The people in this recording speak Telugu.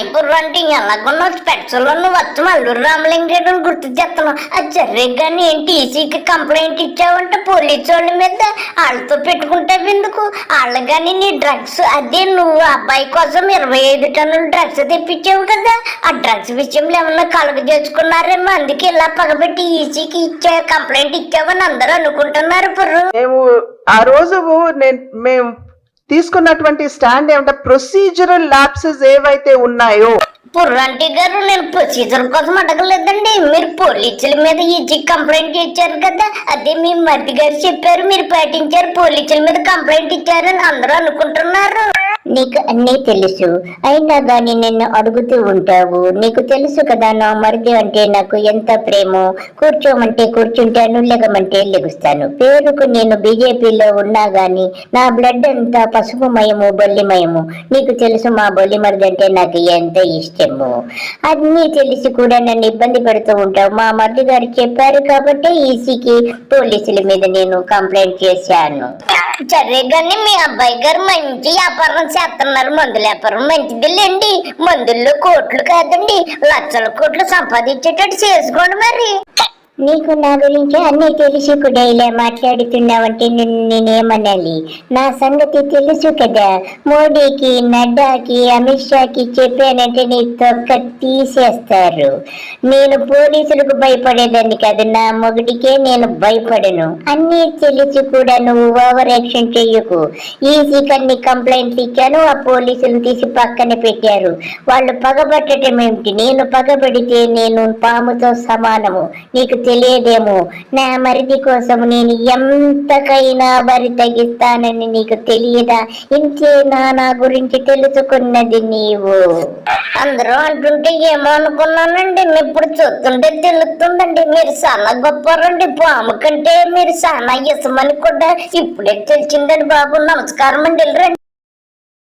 ఇప్పుడు అంటే ఎలాగొన్నా స్పెట్స్లో నువ్వు వచ్చి అల్లూరు రామలింగేటని గుర్తు చేస్తున్నావు. అది సరే కానీ ఏంటి ఈసీకి కంప్లైంట్ ఇచ్చావంటే పోలీసు వాళ్ళ మీద వాళ్ళతో పెట్టుకుంటావు ఎందుకు? వాళ్ళు కానీ నీ డ్రగ్స్ అదే నువ్వు అబ్బాయి కోసం 25 టన్నులు డ్రగ్స్ తెప్పించావు కదా, ఆ డ్రగ్స్ విషయంలో ఏమన్నా కలుగ చేసుకున్నారేమో, అందుకే ఇలా పగబెట్టి ఈసీకి కంప్లైంట్ ఇచ్చావని అందరూ అనుకుంటున్నారు. ఇప్పుడు మేము ఆ రోజు మేము తీసుకున్నటువంటి స్టాండ్ ఏమంటే ప్రొసీజరల్ ల్యాప్సెస్ ఏవైతే ఉన్నాయో. పుర్రంటి గారు, నేను ప్రొసీజర్ కోసం అడగలేదండి. మీరు పోలీసుల మీద ఈజీ కంప్లైంట్ ఇచ్చారు కదా, అదే మీ మరిది గారు చెప్పారు, మీరు పాటించారు, పోలీసుల మీద కంప్లైంట్ ఇచ్చారని అందరూ అనుకుంటున్నారు. నీకు అన్నీ తెలుసు, అయినా గాని నిన్ను అడుగుతూ ఉంటావు. నీకు తెలుసు కదా నా మరిది అంటే నాకు ఎంత ప్రేమో. కూర్చోమంటే కూర్చుంటాను, లెగమంటే లెగుస్తాను. పేరుకు నేను బీజేపీలో ఉన్నా గాని నా బ్లడ్ అంతా పసుపుమయము, బొల్లిమయము. నీకు తెలుసు మా బొల్లి మరిది అంటే నాకు ఎంత ఇష్టము. అన్నీ తెలిసి కూడా నన్ను ఇబ్బంది పెడుతూ ఉంటావు. మా మరిది గారు చెప్పారు కాబట్టి ఈసీకి పోలీసుల మీద నేను కంప్లైంట్ చేశాను. సరే కానీ మీ అబ్బాయి గారు మంచి వ్యాపారం చేస్తున్నారు, మందుల వ్యాపారం మంచిదిలేండి. మందుల్లో కోట్లు కాదండి, లక్షల కోట్లు సంపాదించేటట్టు చేసుకోండి. మరి నీకు నా గురించి అన్నీ తెలిసి కూడా ఇలా మాట్లాడుతున్నావంటే నేనేమనాలి? నా సంగతి తెలుసు కదా. మోడీకి, నడ్డాకి, అమిత్ షాకి చెప్పానంటే నీ తొక్క తీసేస్తారు. నేను పోలీసులకు భయపడేదాన్ని కాదు, నా మొగుడికే నేను భయపడను. అన్నీ తెలిసి కూడా నువ్వు ఓవర్ యాక్షన్ చెయ్యకు. ఈసీ కన్ని కంప్లైంట్ ఇచ్చాను, ఆ పోలీసులు తీసి పక్కన పెట్టారు. వాళ్ళు పగబట్టడం ఏమిటి? నేను పగబడితే నేను పాముతో సమానము. నీకు తెలియదేమో, నా మరిది కోసం నేను ఎంతకైనా బరి తగ్గిస్తానని నీకు తెలియదా? ఇంతేనా నా గురించి తెలుసుకున్నది నీవు? అందరూ అంటుంటే ఏమో అనుకున్నానండి, ఇప్పుడు చూస్తుంటే తెలుస్తుందండి. మీరు చాలా గొప్పవారండి, పాము కంటే మీరు చాలా ఇసమని కూడా ఇప్పుడే తెలిసిందండి బాబు. నమస్కారం అండి.